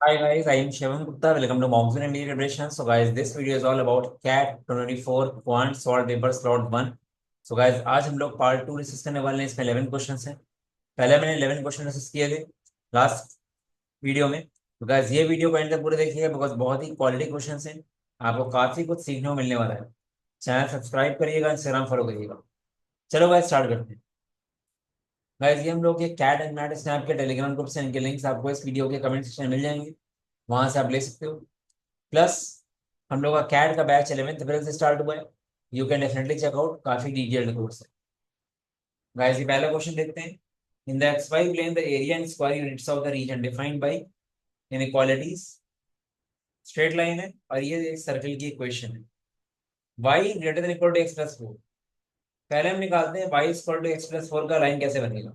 Hi guys, I am Shivam Gupta. Welcome to Monsoon and Media Preparation. So guys, this video is all about CAT 24 Quant Solved Paper Slot 1. So guys, आज हम लोग part 2 discuss करने वाले हैं। इसमें 11 questions हैं। पहले मैंने 11 क्वेश्चन डिस्कस किए थे लास्ट वीडियो में। तो गाइस ये वीडियो को एंड तक पूरे देखिएगा बिकॉज बहुत ही क्वालिटी क्वेश्चंस हैं। आपको काफी कुछ सीखने को मिलने वाला है। चैनल सब्सक्राइब करिएगा, इंस्टाग्राम फॉलो करिएगा। चलो गाइस स्टार्ट करते हैं। गाइस ये हम लोग के कैट एंड मैट स्नैप के टेलीग्राम ग्रुप से इनके लिंक्स आपको इस वीडियो के कमेंट सेक्शन में मिल जाएंगे। वहां से आप ले सकते हो। प्लस हम लोग का कैट का बैच 11th अप्रैल से स्टार्ट हुआ है। यू कैन डेफिनेटली चेकआउट, काफी डिटेल्ड कोर्स है। गाइस ये पहला क्वेश्चन देखते हैं। In the X Y plane the area and square units of the region defined by inequalities. Straight line है और ये एक सर्कल की इक्वेशन है। y greater than equal to X plus four. पहले हम निकालते हैं y equal to X plus four का लाइन कैसे बनेगा।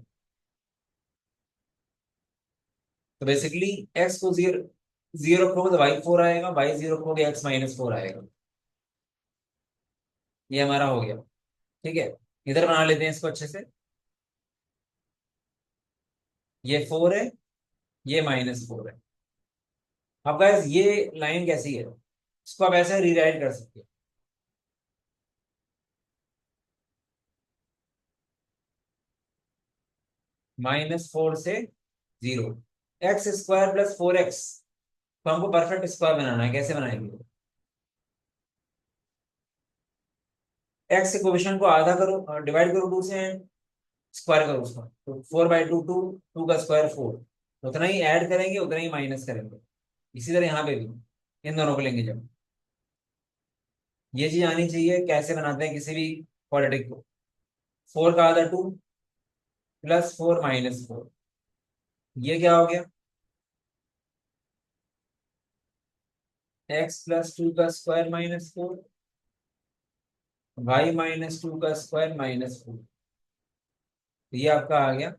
तो बेसिकली x को जीरो जीरो रखोगे तो y फोर आएगा, y जीरो रखोगे x माइनस फोर आएगा। ये हमारा हो गया। ठीक है, इधर बना लेते हैं इसको अच्छे से। ये फोर है, ये माइनस फोर है। अब गाइस ये लाइन कैसी है, इसको आप ऐसे रीराइट कर सकते हो। माइनस फोर से zero, x square plus four x. तो हमको परफेक्ट स्क्वायर बनाना है, कैसे बनाएंगे। एक्स इक्वेशन को आधा करो, डिवाइड करो टू से एंड स्क्वायर करो उसका। तो four by two two, two का स्क्वायर फोर। उतना ही ऐड करेंगे उतना ही माइनस करेंगे। इसी तरह यहाँ पे भी इन दोनों को लेंगे जब। ये चीज आनी चाहिए कैसे बनाते हैं किसी भी क्वाड्रेटिक को। फोर का आधा two, plus four minus four. ये क्या हो गया, एक्स प्लस टू का square minus four, Y minus two का स्क्वायर माइनस फोर। तो ये आपका आ गया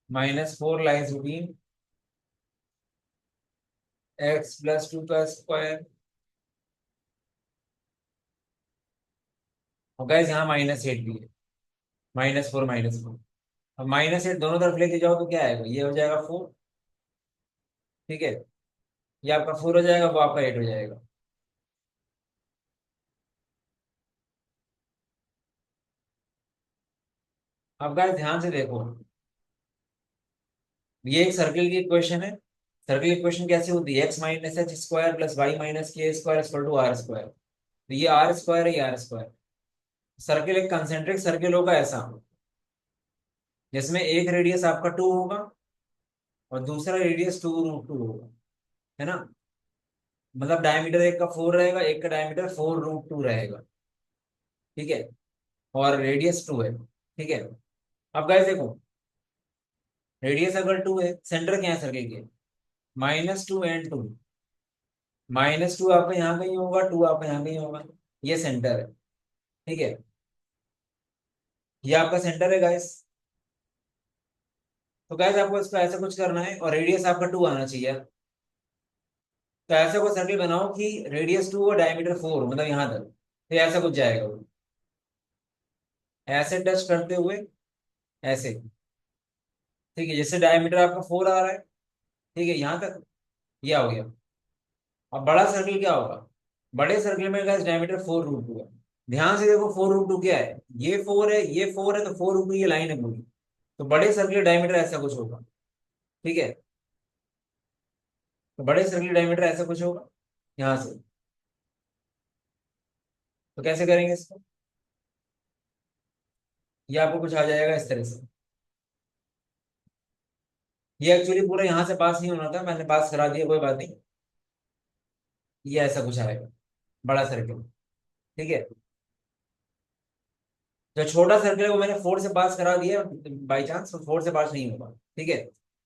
minus four lies routine X plus two का स्क्वायर। और गाइस यहाँ माइनस एट भी है, माइनस फोर माइनस फोर। अब माइनस एट दोनों तरफ लेके जाओ तो क्या आएगा, ये हो जाएगा फोर। ठीक है, ये आपका फोर हो जाएगा, वो आपका एट हो जाएगा। अब गाइस ध्यान से देखो, ये एक सर्किल की इक्वेशन है। सर्किल इक्वेशन कैसी होती है, X minus H square plus Y minus K square equal to R square. तो ये आर स्क्वायर है, ये आर स्क्वायर। सर्किल एक कंसेंट्रिक सर्किल होगा ऐसा, जिसमें एक रेडियस आपका टू होगा और दूसरा रेडियस टू रूट टू होगा। है ना, मतलब डायमीटर एक का फोर रहेगा, एक का डायमीटर फोर रूट टू रहेगा। ठीक है, और रेडियस टू है। ठीक है, अब गाइस देखो, रेडियस अगर टू है, सेंटर क्या है सर्किल के, minus two and two. Minus two आपका यहाँ कहीं होगा, टू आपका यहाँ कहीं होगा। ये सेंटर है। ठीक है, ये आपका सेंटर है गाइस। तो गाइस आपको इसको ऐसा कुछ करना है और रेडियस आपका टू आना चाहिए। तो ऐसा कोई सर्किल बनाओ कि रेडियस टू और डायमीटर फोर, मतलब यहाँ तक। तो ऐसा कुछ जाएगा वो, ऐसे टच करते हुए, ऐसे। ठीक है, जैसे डायमीटर आपका फोर आ रहा है, ठीक है यहाँ तक, ये हो गया। अब बड़ा सर्किल क्या होगा, बड़े सर्किल में guys diameter four root two है। ध्यान से देखो, फोर रूट टू क्या है, ये फोर है, ये फोर है, तो फोर रूट टू ये लाइन है पूरी। तो बड़े सर्किल डायमीटर ऐसा कुछ होगा। ठीक है, तो बड़े सर्किल डायमीटर ऐसा कुछ होगा यहाँ से। तो कैसे करेंगे इसको, ये आपको कुछ आ जाएगा इस तरह से। ये एक्चुअली पूरा यहाँ से पास नहीं होना था, मैंने पास करा दिया, कोई बात नहीं। ये ऐसा कुछ आएगा, बड़ा सर्किल। ठीक है, जो छोटा सर्किल है वो मैंने फोर से पास करा दिया, बाई चांस तो फोर से पास नहीं होगा। ठीक है,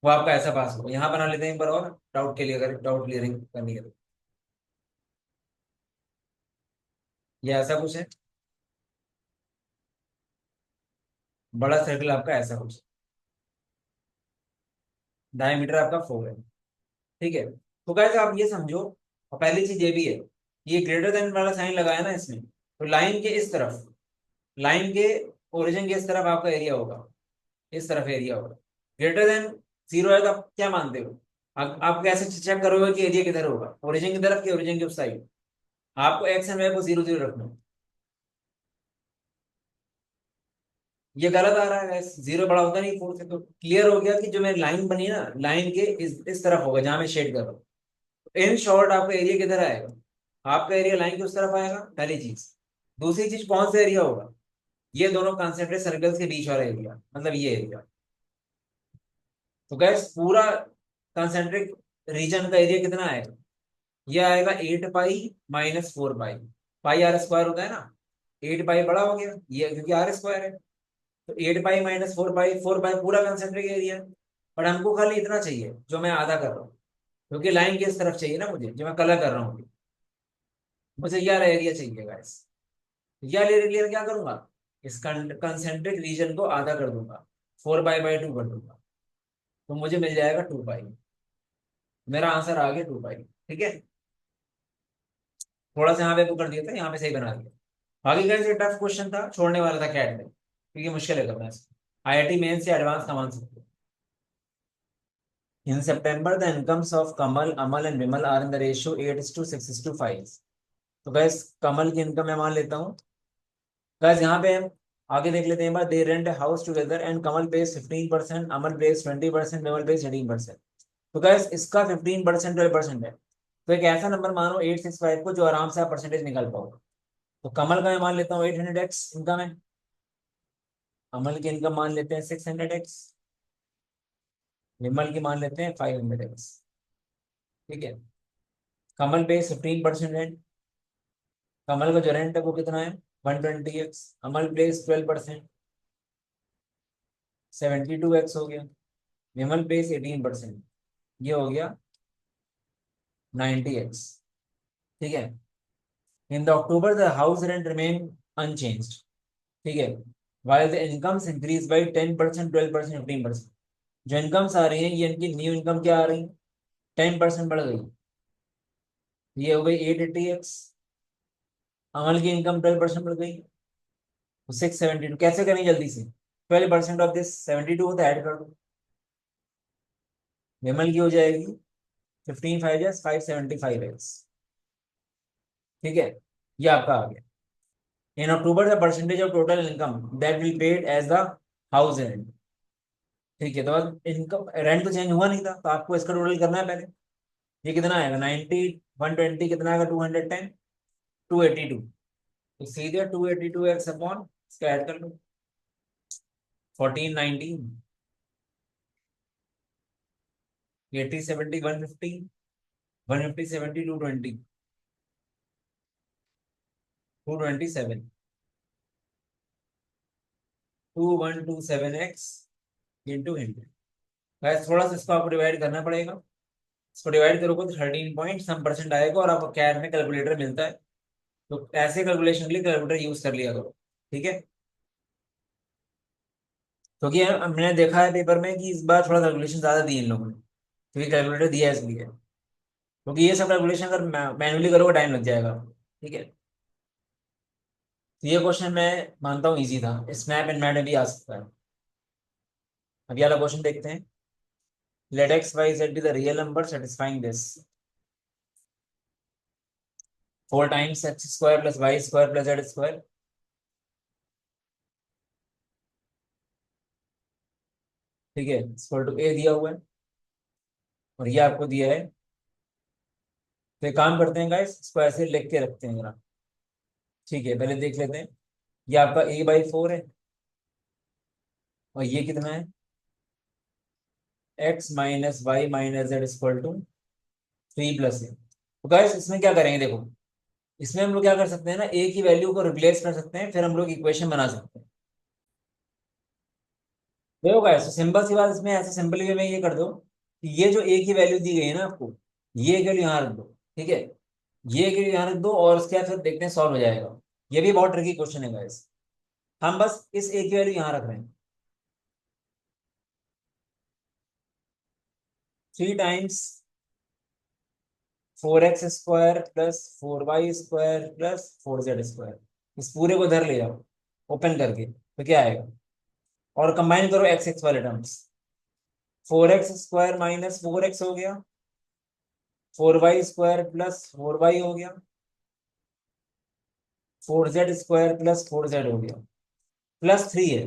वो आपका ऐसा पास होगा। यहाँ बना लेते हैं एक बार और, डाउट के लिए, अगर डाउट क्लियरिंग करनी है तो। ये ऐसा कुछ है, बड़ा सर्किल आपका ऐसा कुछ, डायमीटर आपका फोर है। ठीक है, तो गाइस आप ये समझो, और पहली चीज ये भी है, ये ग्रेटर देन वाला साइन लगाया ना इसमें, तो लाइन के इस तरफ, लाइन के ओरिजिन के इस तरफ आपका एरिया होगा, इस तरफ एरिया होगा। ग्रेटर देन जीरो है तो आप क्या मानते हो, आप कैसे चेक करोगे कि एरिया किधर होगा, ओरिजिन की तरफ कि ओरिजिन की उस साइड? आपको एक्स एंड वाई को 0 0 रखना है। ये गलत आ रहा है guys, 0 बड़ा होता नहीं 4 से। तो क्लियर हो गया कि जो मेरी लाइन बनी है ना, लाइन के इस तरफ होगा जहां मैं शेड कर रहा हूँ। इन शॉर्ट आपका एरिया किधर आएगा? आपका एरिया लाइन की उस तरफ आएगा, पहली चीज। दूसरी चीज, कौन सा एरिया होगा? ये दोनों कंसेंट्रिक सर्कल्स के बीच वाला एरिया, मतलब ये एरिया। तो गैस पूरा कंसेंट्रिक रीजन का एरिया कितना आएगा? ये आएगा 8 पाई - 4 पाई। पाई आर स्क्वायर होता है ना, 8 पाई बड़ा हो गया ये क्योंकि आर स्क्वायर है। तो 8 पाई - 4 पाई, 4 पाई पूरा कंसेंट्रिक एरिया है। पर हमको खाली इतना चाहिए जो मैं आधा कर रहा हूँ, क्योंकि लाइन की इस तरफ चाहिए ना मुझे, जो मैं कलर कर रहा हूँ। मुझे यह एरिया चाहिए गाइस। यह एरिया क्या करूंगा? इस कंसेंट्रिक रीजन को आधा कर दूंगा, 4 पाई/2 कर दूंगा। तो मुझे मिल जाएगा 2 पाई। मेरा आंसर आ गया 2 पाई। ठीक है, थोड़ा सा यहाँ पे वो कर दिया था, यहाँ पे सही बना दिया। आगे का टफ क्वेश्चन था, छोड़ने वाला था कैट में क्योंकि मुश्किल है करना इसको। आईआईटी मेन से एडवांस का मान सकते हो। In September the incomes of Kamal, Amal and Vimal are in the ratio 8:6:5। तो गैस कमल की इनकम मैं मान लेता हूँ। गैस यहाँ पे हम आगे देख लेते हैं। बार they rent house together and Kamal pays 15%, Amal pays 20%, Vimal pays 18%। तो गैस इसका 15% 12% है। तो एक ऐसा नंबर मानो 865 को जो आराम से आप परसेंटेज निकाल पाओ। तो कमल का मैं मान लेता हूँ 800x इनकम है। अमल की इनकम मान लेते हैं 600x। विमल की मान लेते हैं 500x। ठीक है, कमल पे 15% रेंट। कमल का जो रेंट है वो कितना है? 120x। अमल प्लेस 12%, 72x हो गया। विमल प्लेस 18%, ये हो गया 90x। ठीक है, in the October the house rent remain unchanged. ठीक है, while the incomes increase by 10%, 12%, 15%। जो इनकम्स आ रही हैं ये इनकी न्यू इनकम क्या आ रही है? 10% बढ़ गई। ये हो गई 880x। अमल की इनकम 12% बढ़ गई, 672। कैसे करें जल्दी से? 12% ऑफ दिस 72 होता है, ऐड कर दो। विमल की हो जाएगी 15 5 575x। ठीक है, ये आपका आ गया। In October the percentage of total income that will paid as the house rent. ठीक है, तो अब इनकम रेंट तो चेंज हुआ नहीं था, तो आपको इसका टोटल करना है पहले। ये कितना आएगा? 90, 120 कितना आएगा? 210, 282। तो सीधे 282x अपॉन इसका ऐड कर लो, 1419, 80 70 150, 150 70 220, 227, 2127x इंटू 100। गाइस थोड़ा सा इसको आपको डिवाइड करना पड़ेगा। इसको डिवाइड करोगे तो 13 सम परसेंट आएगा, और आपको कैड में कैलकुलेटर मिलता है। तो ऐसे कैलकुलेशन के लिए कैलकुलेटर यूज कर लिया करो। ठीक है, क्योंकि मैंने देखा है पेपर में कि इस बार थोड़ा कैलकुलेशन ज्यादा दिए इन लोगों ने, क्योंकि कैलकुलेटर दिया है इसलिए। क्योंकि ये सब कैलकुलेशन अगर मैनुअली करोगे टाइम लग जाएगा। ठीक है, तो ये क्वेश्चन मैं मानता हूँ इजी था, स्नैप एंड मैट में भी आ सकता है। अभी वाला क्वेश्चन देखते हैं। Let X Y Z be the real number satisfying this. 4 times x² + y² + z²। ठीक है, इक्वल टू ए दिया हुआ है, और ये आपको दिया है। तो एक काम करते हैं गाइस, इसको ऐसे लिख के रखते हैं जरा। ठीक है, पहले देख लेते हैं। ये आपका a/4 है, और ये कितना है? x - y - z = 3 + a। तो गाइस इसमें क्या करेंगे, देखो। इसमें हम लोग क्या कर सकते हैं ना, a की वैल्यू को रिप्लेस कर सकते हैं, फिर हम लोग इक्वेशन बना सकते हैं। देखो गाइस, तो सिंपल सी बात इसमें ऐसे सिंपल वे में ये कर दो कि ये जो a की वैल्यू दी गई है ना आपको, ये वैल्यू यहाँ रख दो। ठीक है, ये वैल्यू यहाँ रख दो, और उसके बाद फिर देखते हैं सॉल्व हो जाएगा। ये भी बहुत ट्रिकी क्वेश्चन है गाइस। हम बस इस a की वैल्यू यहाँ रख रहे हैं। 3 टाइम्स 4x² + 4y² + 4z²। इस पूरे को इधर ले जाओ ओपन करके, तो क्या आएगा? और कंबाइन करो एक्स एक्स वाले टर्म्स। 4x² माइनस 4x हो गया, 4y² प्लस 4y हो गया, 4z² प्लस 4z हो गया, +3 है।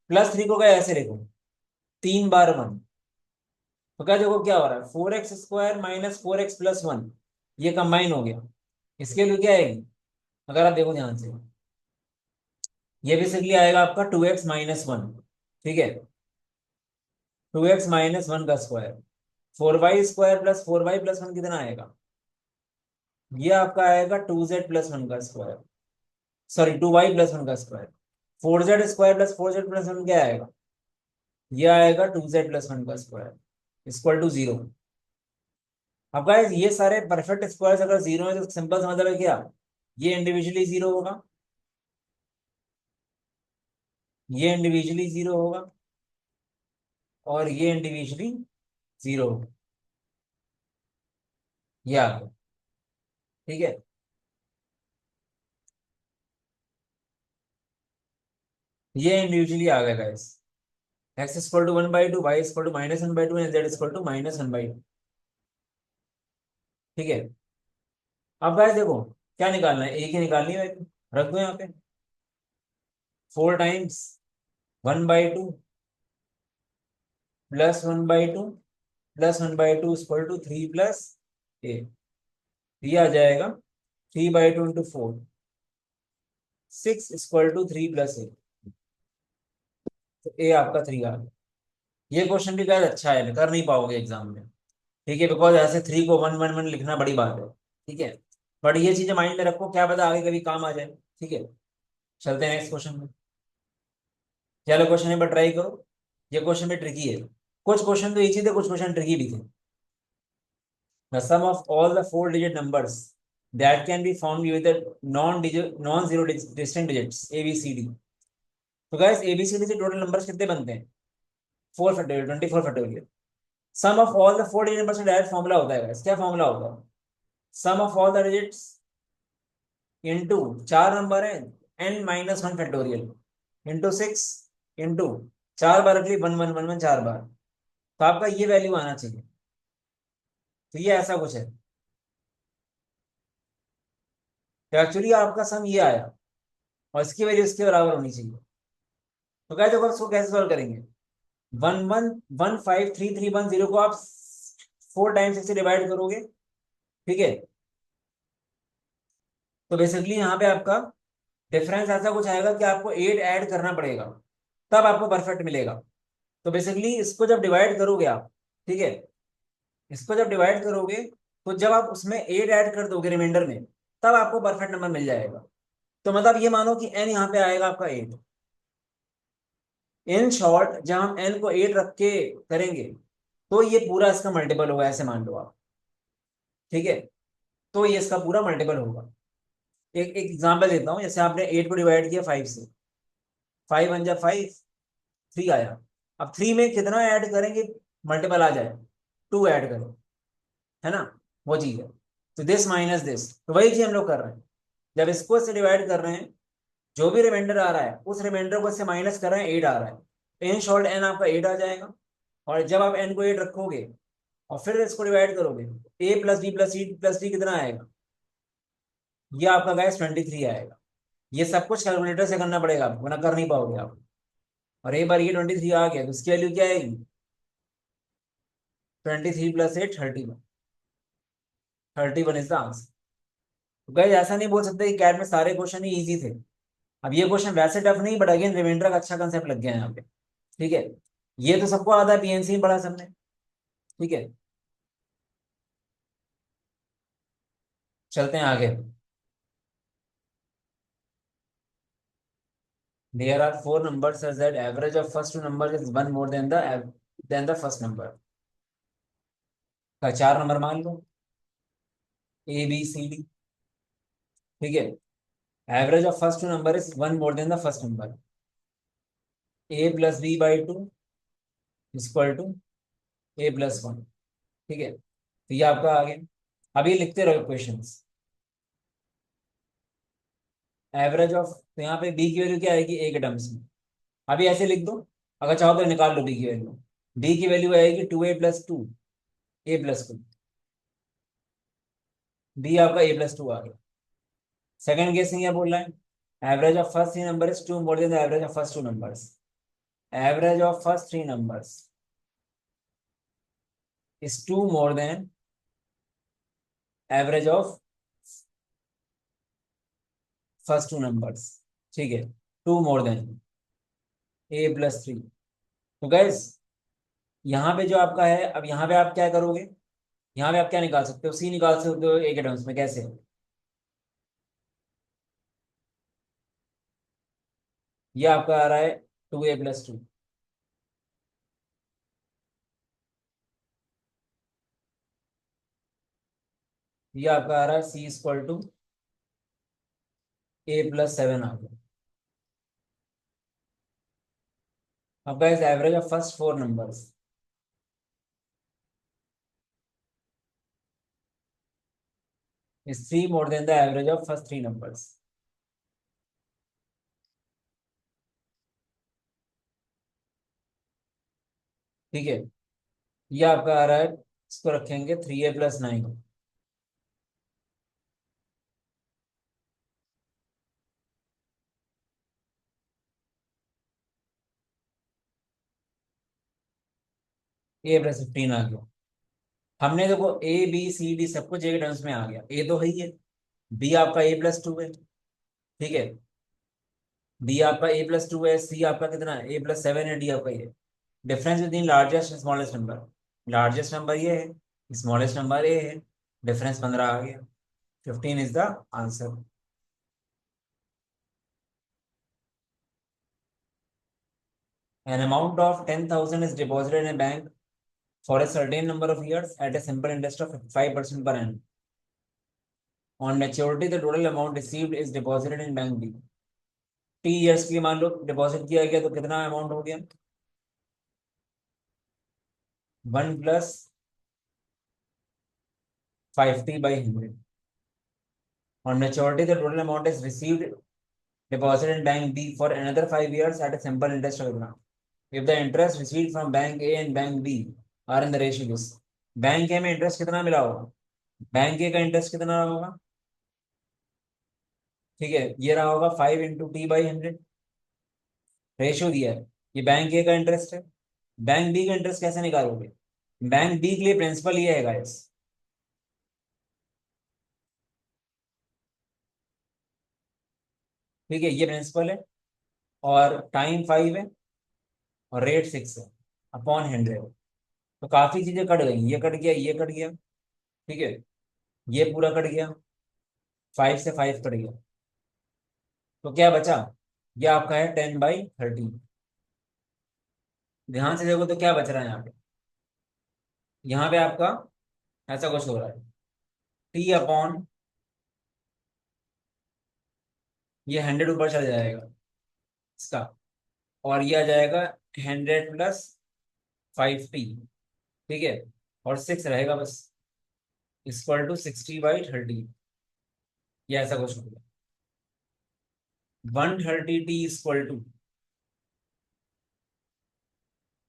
+3 को क्या ऐसे लिखो, 3 बार 1। तो क्या देखो क्या हो रहा है, 4x² माइनस 4x प्लस 1, ये कंबाइन हो गया। इसके लिए क्या आएगी, अगर आप देखो ध्यान से, ये बेसिकली आएगा आपका 2x-1। ठीक है, 2x-1 का square. 4y² plus 4y plus 1 कितना आएगा, ये आपका आएगा 2z+1 का स्क्वायर, सॉरी 2y+1 का स्क्वायर। 4z² प्लस 4z+1 क्या आएगा, ये आएगा 2z+1 का स्क्वायर इक्वल टू 0। अब गाइस ये सारे परफेक्ट स्क्वायर्स अगर जीरो है तो सिंपल सा मतलब है क्या, ये इंडिविजुअली जीरो होगा, ये इंडिविजुअली जीरो होगा, और ये इंडिविजुअली जीरो होगा। ये आ गया। ठीक है, ये इंडिविजुअली आ गया guys. x=1/2, y=-1/2 and z=-1/2। ठीक है, अब गाइस देखो क्या निकालना है, एक ही निकालनी है, रख दो यहाँ पे। 4 times 1/2 plus 1/2 plus 1/2 equal to 3 + a। ये आ जाएगा 3/2 × 4, 6 इक्वल टू 3 + a। तो ए आपका 3 आ गया। ये क्वेश्चन भी गाइस अच्छा है, कर नहीं पाओगे एग्जाम में। ठीक है, बिकॉज ऐसे 3 को 1 1 1 लिखना बड़ी बात है। ठीक है, बट ये चीजें माइंड में रखो, क्या पता आगे कभी काम आ जाए। ठीक है, चलते हैं नेक्स्ट क्वेश्चन में। चलो क्वेश्चन एक बार ट्राई करो, ये क्वेश्चन भी ट्रिकी है। कुछ क्वेश्चन तो इजी थे, कुछ क्वेश्चन ट्रिकी भी थे। The sum of all the four-digit numbers that can be found with the non-zero distinct digits A B C D। तो guys A B C D से टोटल नंबर्स कितने बनते हैं, 4 factorial, 24 factorial. Sum of all the four digit numbers का direct formula होता है guys, क्या formula होगा, sum of all the digits into, चार नंबर है, n-1 फैक्टोरियल इनटू 6 इनटू, 4 बार अगली 1 1 1 1 4 बार, तो आपका ये वैल्यू आना चाहिए। तो ये ऐसा कुछ है, तो एक्चुअली आपका सम ये आया, और इसकी वैल्यू इसके बराबर होनी चाहिए। तो क्या देखो इसको कैसे सॉल्व करेंगे, 1 1 1 5 3 3 1 0 को आप 4 टाइम्स से डिवाइड करोगे। ठीक है, तो बेसिकली यहाँ पे आपका डिफरेंस ऐसा कुछ आएगा कि आपको 8 ऐड करना पड़ेगा, तब आपको परफेक्ट मिलेगा। तो बेसिकली इसको जब डिवाइड करोगे आप, ठीक है, इसको जब डिवाइड करोगे, तो जब आप उसमें 8 ऐड कर दोगे रिमाइंडर में, तब आपको परफेक्ट नंबर मिल जाएगा। तो मतलब ये मानो कि n यहाँ पे आएगा आपका 8। इन शॉर्ट जब हम n को 8 रख के करेंगे, तो ये पूरा इसका मल्टीपल होगा, ऐसे मान लो आप। ठीक है, तो ये इसका पूरा मल्टीपल होगा। एक एक एग्जाम्पल देता हूँ, जैसे आपने 8 को डिवाइड किया 5 से, 5 × 1 = 5, 3 आया। अब 3 में कितना ऐड करेंगे, मल्टीपल आ जाए, 2 ऐड करो, है ना, वो चीज है। तो दिस माइनस दिस, तो वही चीज हम लोग कर रहे हैं। जब इसको इससे डिवाइड कर रहे हैं, जो भी रिमाइंडर आ रहा है उस रिमाइंडर को इससे माइनस कर रहे हैं, 8 आ रहा है। इन शॉर्ट एन आपका 8 आ जाएगा। और जब आप एन को 8 रखोगे और फिर इसको डिवाइड करोगे, a + b + c + d कितना आएगा, ये आपका गाइस 23 आएगा। ये सब कुछ कैलकुलेटर से करना पड़ेगा आपको, वरना कर नहीं पाओगे आप। और एक बार ये 23 आ गया तो इसकी वैल्यू क्या आएगी, 23 + 8 = 31। 31 इज द आंसर। तो गाइस ऐसा नहीं बोल सकते कि कैट में सारे क्वेश्चन ही इजी थे। अब ये क्वेश्चन वैसे टफ नहीं, बट अगेन रिमाइंडर का अच्छा कंसेप्ट लग गया है यहाँ पे। ठीक है, ये तो सबको आता है, पीएनसी में पढ़ा सबने। ठीक है, चलते हैं आगे। There are four numbers such that average of first two numbers is one more than the first number। का 4 नंबर मान लो, ए बी सी डी। ठीक है, average of first two number is one more than the first number, a + b/2 equal to a + 1। ठीक है, तो ये आपका आ गया। अभी लिखते रहो क्वेश्चंस। एवरेज ऑफ, तो यहाँ पे बी की वैल्यू क्या आएगी, ए के टर्म्स में। अभी ऐसे लिख दो, अगर चाहो तो निकाल लो बी की वैल्यू। बी की वैल्यू आएगी 2a+2, a+2। बी आपका a+2 आ गया। सेकंड केस में क्या बोल रहा है, average of first three number is two more than the average of first two numbers. Average of first three numbers is two more than average of first two numbers. ठीक है, to more then a+3। तो gas यहाँ पे जो आपका है, अब यहाँ पे आप क्या करोगे, यहाँ पे आप क्या निकाल सकते हो, सी निकाल सकते हो ए के टर्म्स में। कैसे? ये आपका आ रहा है 2a+2। ये आपका आ रहा है C = a+7 आ गया। अब guys average of first four numbers is 3 more than the average of first three numbers. ठीक है, ये आपका आ रहा है, इसको रखेंगे 3a+9। a+15 आ गया। हमने देखो ए बी सी डी सब कुछ एक टर्म्स में आ गया। ए तो है ही है, बी आपका a+2 है। ठीक है, बी आपका a+2 है, सी आपका कितना है a+7 है, डी आपका ये। Difference between largest and smallest number, largest number ये है, स्मॉलेस्ट नंबर ए है। डिफरेंस 15 आ गया। 15 is the answer. An amount of 10,000 is deposited in a bank for a certain number of years at a simple interest of 5% per annum. On maturity, the total amount received is deposited in bank B. T years की मान लो deposit किया गया, तो कितना amount हो गया, 1 + 5t/100। On maturity, the total amount is received deposited in bank B for another 5 years at a simple interest of कितना। If the interest received from bank A and bank B are in the ratio this, bank A में interest कितना मिला होगा, bank ए का interest कितना होगा, ठीक है, ये रहा होगा 5 × t/100। रेशियो दिया है, ये बैंक ए का इंटरेस्ट है। बैंक बी का इंटरेस्ट कैसे निकालोगे, बैंक बी के लिए प्रिंसिपल ये है गाइस। ठीक है, ये प्रिंसिपल है, और टाइम 5 है, और रेट 6 है, अपॉन 100। तो काफी चीजें कट गई, ये कट गया, ये कट गया। ठीक है, ये पूरा कट गया, 5 से 5 कट गया। तो क्या बचा, ये आपका है 10/30। ध्यान से देखो तो क्या बच रहा है यहाँ पे, यहाँ पे आपका ऐसा कुछ हो रहा है, t/, ये 100 ऊपर चल जाएगा इसका, और ये आ जाएगा 100 + 5t। ठीक है, और 6 रहेगा बस, = 60/30। ये ऐसा कुछ होगा। 130t =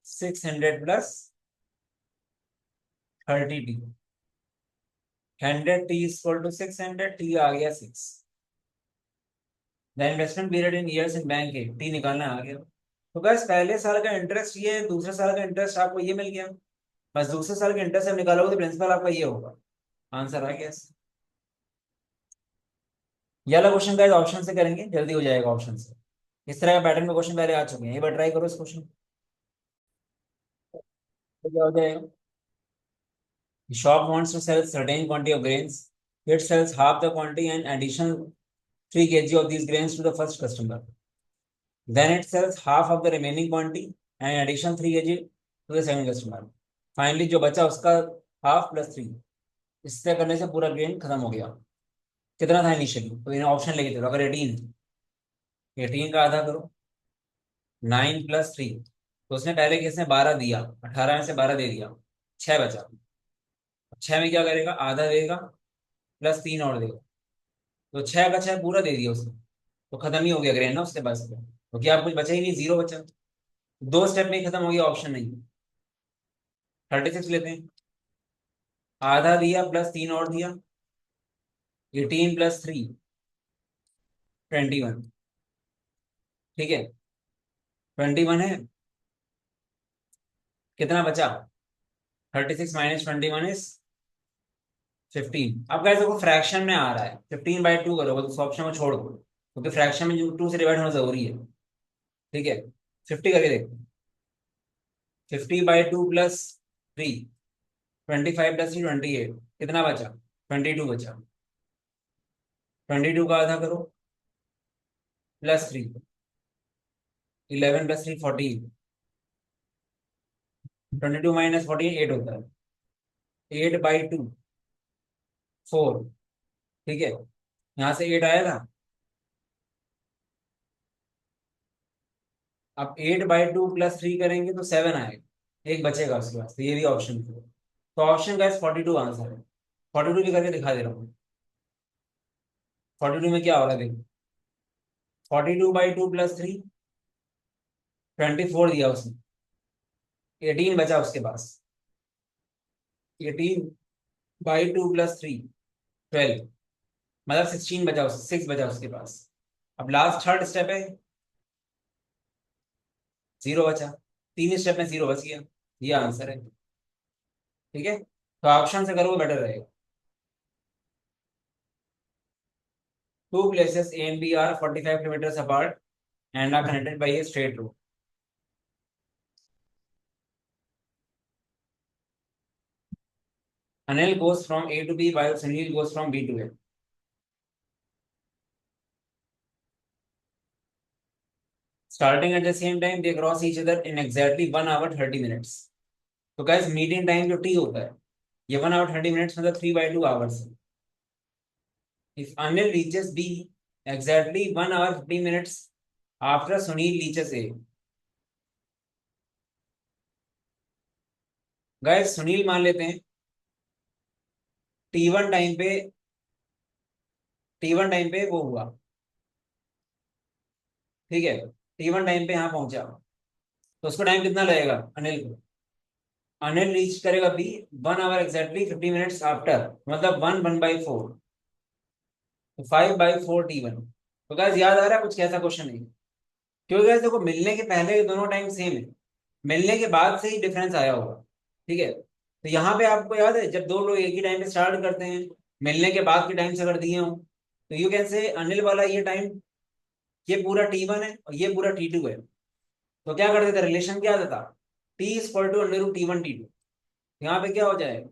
600 + 30t। 100t = 600, t आ गया 6। The investment period in years in bank है, टी निकालना आ गया। तो बस पहले साल का इंटरेस्ट ये है, दूसरे साल का इंटरेस्ट आपको ये मिल गया। बस दूसरे साल का इंटरेस्ट जब निकालोगे तो प्रिंसिपल आपका ये होगा। आंसर आ गया। ये वाला क्वेश्चन का ऑप्शन से करेंगे, जल्दी हो जाएगा ऑप्शन से। इस तरह का पैटर्न में क्वेश्चन पहले आ चुके हैं, एक बार ट्राई करो इस क्वेश्चन। तो क्या हो जाएगा, shop wants to sell certain quantity of grains. It sells half the quantity and additional 3 kg of these grains to the first customer. Then it sells half of the remaining quantity and additional 3 kg to the second customer. Finally जो बचा उसका half plus 3। इससे करने से पूरा grain खत्म हो गया। कितना था इनिशियली, तो इन्हें ऑप्शन लेके चलो। अगर 18 का आधा करो, 9 + 3। तो उसने पहले केस में 12 दिया, 18 में से 12 दे दिया, 6 बचा। 6 में क्या करेगा, आधा देगा, +3 और देगा। तो 6 का 6 पूरा दे दिया उसने, तो खत्म ही हो गया ग्रेन ना उसके पास। तो क्या कुछ बचा ही नहीं, जीरो बचा। 2 स्टेप में ही खत्म हो गया, ऑप्शन नहीं। 36 लेते हैं, आधा दिया प्लस 3 और दिया, 18 प्लस 3 21। ठीक है, 21 है, कितना बचा? 36 माइनस 21 इज 15। अब कैसे को फ्रैक्शन में आ रहा है, 15/2 करोगे तो उस ऑप्शन को छोड़ दो, क्योंकि फ्रैक्शन में जो 2 से डिवाइड होना जरूरी है। ठीक है, 50 करके देखो, 50/2 प्लस 3, 25 प्लस 3 28, कितना बचा? 22 बचा। 22 का आधा करो, प्लस 3, 11 प्लस 3 14, 22 माइनस 14 8 होता है, 8/2 4। ठीक है, यहाँ से 8 आएगा। अब 8/2 प्लस 3 करेंगे तो 7 आएगा, एक बचेगा उसके बाद, तो ये भी ऑप्शन है। तो ऑप्शन का 42 आंसर है। 42 भी करके दिखा दे रहा हूँ। 42 में क्या हो रहा है देखो, 42/2 प्लस 3 24 दिया उसने, 18 बचा उसके पास, 18/2 प्लस 3 12, मतलब 16 बचा, 6 बचा उसके पास। अब लास्ट थर्ड स्टेप है, 0 बचा, तीन स्टेप में 0 बच गया, ये आंसर है। ठीक है, तो ऑप्शन से करोगे बेटर रहेगा। Two places A and B are 45 kilometers apart and are connected by a straight road. Anil goes from A to B while Sunil goes from B to A. Starting at the same time, they cross each other in exactly 1 hour 30 minutes. तो guys meeting time जो T होता है, ये 1 hour 30 minutes मतलब 3/2 hours है। If Anil reaches B exactly 1 hour 50 minutes after Sunil reaches A. Guys Sunil मान लेते हैं T1 टाइम पे, T1 टाइम पे वो हुआ। ठीक है, T1 टाइम पे यहाँ पहुंचा, तो उसको टाइम कितना लगेगा अनिल को? अनिल रीच करेगा be 1 hour exactly 50 minutes after, मतलब 1/4, तो 5/4 T1। तो गाइस याद आ रहा है कुछ कैसा क्वेश्चन नहीं? क्योंकि गाइस देखो मिलने के पहले के दोनों टाइम सेम है, मिलने के बाद से ही डिफरेंस आया होगा। ठीक है, तो यहाँ पे आपको याद है जब दो लोग एक ही टाइम पे स्टार्ट करते हैं, मिलने के बाद के टाइम से अगर दिए हो, तो यू कैन से अनिल वाला ये टाइम, ये पूरा T1 है और ये पूरा T2 है। तो क्या करते थे, रिलेशन क्या आता था? T=√T1 T2। यहाँ पे क्या हो जाएगा,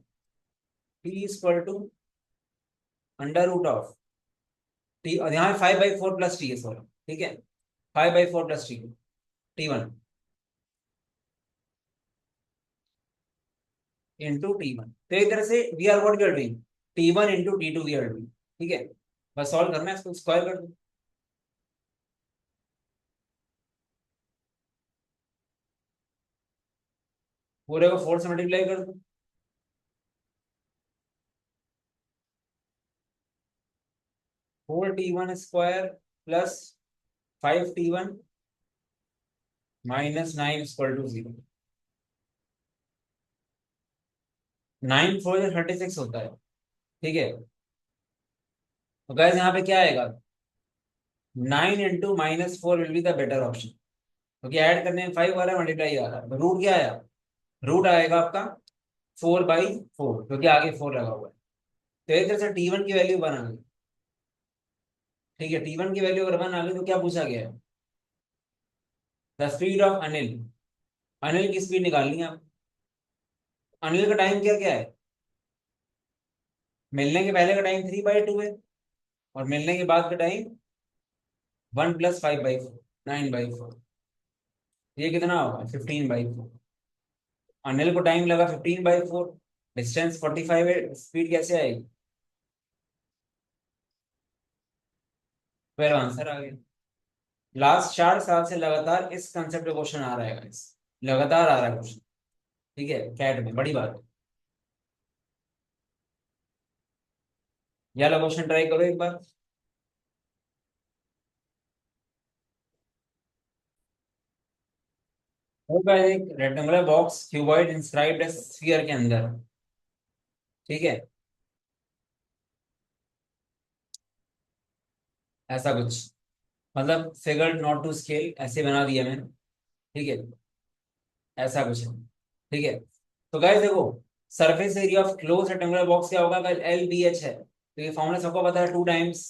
T=√ऑफ टी, और यहाँ 5/4 प्लस टी है, सॉरी। ठीक है, 5/4 plus T, T1 into T1। तो एक तरह से we are what we are doing, T1 into T2 we are doing. ठीक है, बस सॉल्व करना है, इसको स्क्वायर कर दो। पूरे को 4 से मल्टीप्लाई कर दो, 4T1 square plus 5T1 minus 9 = 0। 9×4 = 36 होता है। ठीक है, तो गैस यहाँ पे क्या आएगा, 9 × -4 will be the better option, क्योंकि ऐड करने में 5 आ रहा है, मल्टीप्लाई आ रहा है, तो रूट क्या आया, रूट आएगा आपका 4/4, क्योंकि आगे 4 लगा हुआ है। तो एक तरह से T1 की वैल्यू 1 आ गई। ठीक है, T1 की वैल्यू अगर 1 आ गई तो क्या पूछा गया है, the speed of Anil, Anil की स्पीड निकालनी है आप। अनिल का टाइम क्या क्या है, मिलने के पहले का टाइम 3/2 है, और मिलने के बाद का टाइम 1 + 5/4 9/4। ये कितना होगा, 15/4। अनिल को टाइम लगा 15/4, डिस्टेंस 45 है, स्पीड कैसे आएगी, 12 आंसर आ गया। लास्ट 4 साल से लगातार इस कंसेप्ट पे क्वेश्चन आ रहा है guys। लगातार आ रहा है क्वेश्चन। ठीक है, कैट में बड़ी बात है। ये वाला क्वेश्चन ट्राई करो एक बार। होगा एक rectangular box cuboid inscribed as sphere के अंदर। ठीक है, ऐसा कुछ, मतलब फिगर नॉट टू स्केल ऐसे बना दिया मैंने। ठीक है, ऐसा कुछ है। ठीक है, तो गाइस देखो, surface area of close rectangular box क्या होगा, अगर एल बी एच है तो ये फॉर्मूला सबको पता है, 2 times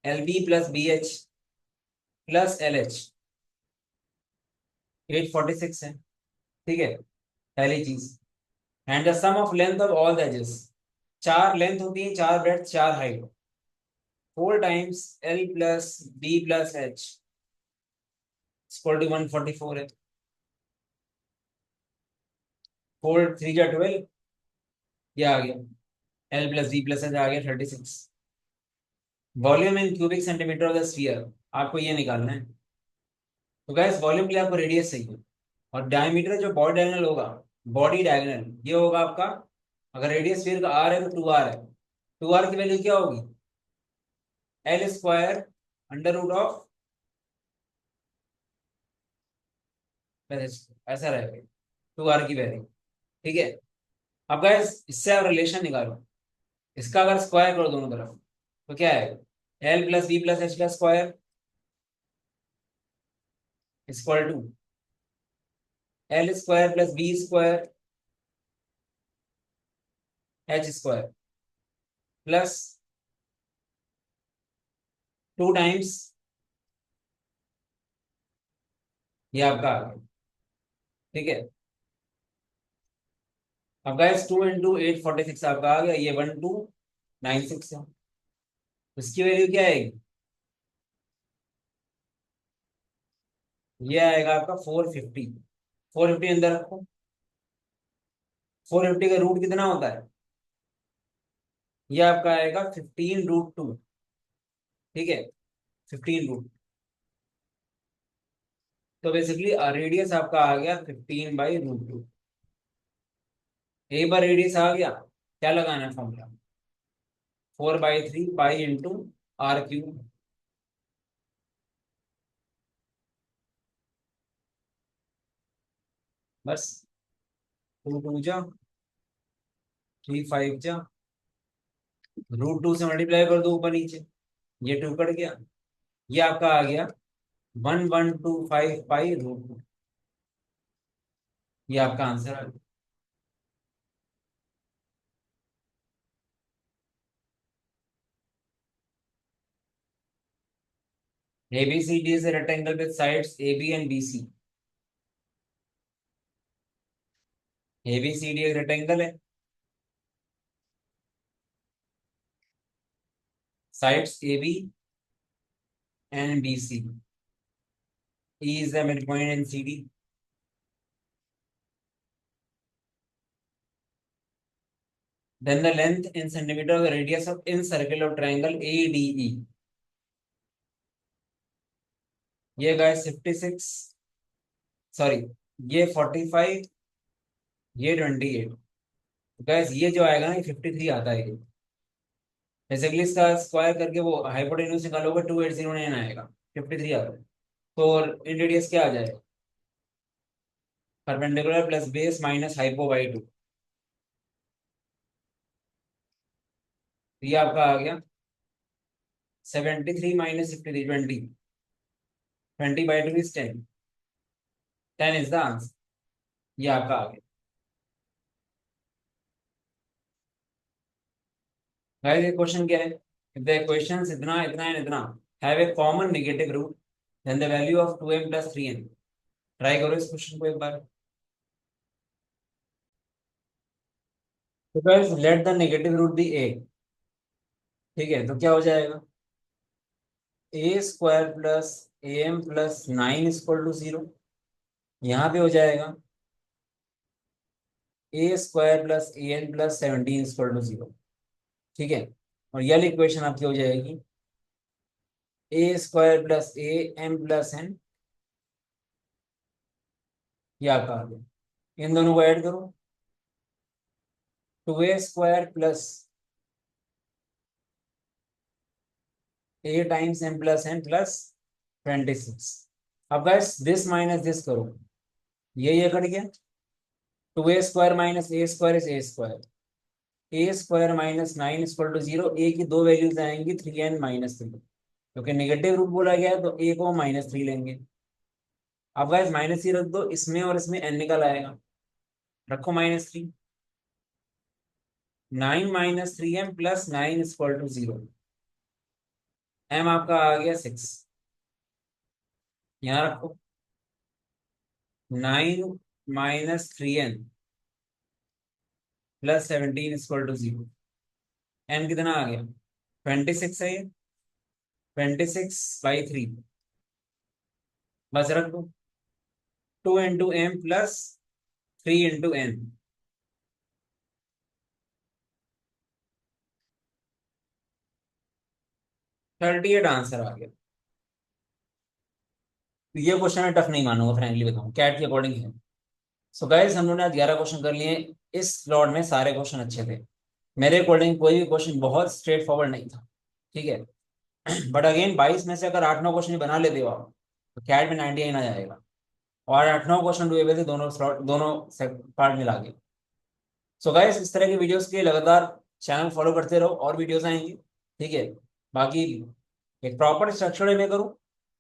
L B plus B H plus L H. 846 है। ठीक है, पहली चीज। And the sum of length of all the edges, 4 length होती है, 4 breadth, 4 height. 4 times L plus B plus H equal to 144 है। 4 3 जा 12, ये आ गया। L plus B plus H आ गया 36। Volume in cubic centimetre of the sphere, आपको ये निकालना है। तो गैस वॉल्यूम के लिए आपको रेडियस चाहिए, और डायमीटर जो बॉडी डायगोनल होगा, बॉडी डायगोनल ये होगा आपका, अगर रेडियस स्फीयर का आर है तो 2r है। 2r की वैल्यू क्या होगी, L square under root of, ऐसा रहेगा 2r की वैल्यू। ठीक है, अब गैस इससे आप रिलेशन निकालो, इसका अगर स्क्वायर करो दोनों तरफ तो क्या है, L plus B plus H का square equal to L square plus B square H square plus 2 times, ये आपका आ गया। ठीक है, अब गाइस 2 × 846 आपका आ गया, ये 1296 है। इसकी वैल्यू क्या आएगी, ये आएगा आपका 450। 450 अंदर रखो। 450 का रूट कितना होता है, ये आपका आएगा 15√2। ठीक है, 15 रूट, तो बेसिकली रेडियस आपका आ गया 15/√2। एक बार रेडियस आ गया, क्या लगाना है फॉर्मूला, 4/3 पाई × r³ बस। 2 2 जा 3 5 जा, √2 से मल्टीप्लाई कर दो ऊपर नीचे, ये 2 कट गया, ये आपका आ गया 1125 पाई √2। ये आपका आंसर आ गया। ABCD is a rectangle with sides AB and BC। ABCD एक रेक्टेंगल है, sides AB and BC, E is the midpoint in CD, then the length in centimeter of the radius of in circle of triangle ADE, ये guys 56, sorry ये 45, ये 28। Guys ये जो आएगा ना, ये 53 आता है ये। बेसिकली इसका स्क्वायर करके वो हाइपोटेन्यूज निकालोगे 2809 आएगा, 53 आता है। तो इन रेडियस क्या आ जाएगा, परपेंडिकुलर प्लस बेस माइनस हाइपो/2, ये आपका आ गया 73 minus 53, 20। 20/2 is 10, 10 is the answer, ये आपका आ गया। गाइस ये क्वेश्चन क्या है, if the equations इतना इतना एंड इतना have a common negative root, then the value of 2m plus 3n। Try करो इस क्वेश्चन को एक बार। तो guys let the negative root be a। ठीक है, तो क्या हो जाएगा, a² प्लस am+9 = 0। यहाँ पे हो जाएगा a² प्लस an+17 = 0। ठीक है, और ये वाली इक्वेशन आपकी हो जाएगी a² प्लस am+n, ये आपका आ गया। इन दोनों को ऐड करो, 2a² plus a times m+n plus 26। अब गाइस दिस माइनस दिस करो, ये कट गया। 2a² minus a square is a²। a² minus 9 equal to 0। A की दो वैल्यूज आएंगी 3 n - 3, क्योंकि निगेटिव रूट बोला गया है तो ए को -3 लेंगे। अब गाइस -3 रख दो, इसमें और इसमें n निकल आएगा, रखो -3। 9 - 3m plus 9 equal to 0। m आपका आ गया 6, यहाँ रखो। 9 - 3n plus 17 equal to 0। n कितना आ गया? 26 है ये। 26/3, बस रख दो। 2 × m प्लस 3 × n। 38 आंसर आ गया। तो ये क्वेश्चन मैं टफ नहीं मानूंगा, फ्रेंकली बताऊं, कैट के अकॉर्डिंग है। सो गाइस हम लोगों ने आज 11 क्वेश्चन कर लिए। इस स्लॉट में सारे क्वेश्चन अच्छे थे। मेरे अकॉर्डिंग कोई भी क्वेश्चन बहुत स्ट्रेट फॉरवर्ड नहीं था, ठीक है। बट अगेन 22 में से अगर 8-9 क्वेश्चन बना लेते हो आप, तो कैट में 99 आ जाएगा। और 8-9 क्वेश्चन डुएबल थे, दोनों स्लॉट, दोनों पार्ट मिला के। सो गाइस इस तरह की वीडियोस के लिए लगातार चैनल फॉलो करते रहो, और वीडियोस आएंगी, ठीक है। बाकी एक प्रॉपर स्ट्रक्चर में करूँ,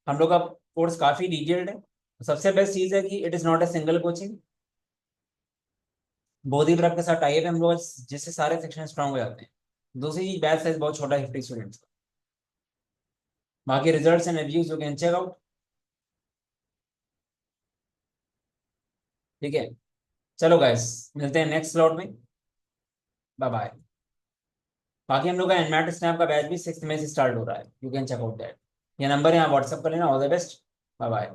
हम लोग का कोर्स काफी डिटेल्ड है। सबसे बेस्ट चीज है कि it is not a single coaching, Bodhi prep के साथ टाइप है हम लोग, जिससे सारे सेक्शन स्ट्रांग हो जाते हैं। दूसरी चीज, बैच साइज बहुत छोटा है, 50 स्टूडेंट्स का। बाकी results and reviews you can check out, ठीक है। चलो गाइस, मिलते हैं नेक्स्ट स्लॉट में। Bye bye. बाकी हम लोग का एनमैट स्नैप का बैच भी 6 मई से स्टार्ट हो रहा है, you can check out that. ये नंबर है, यहाँ व्हाट्सअप कर लेना। All the best, bye bye.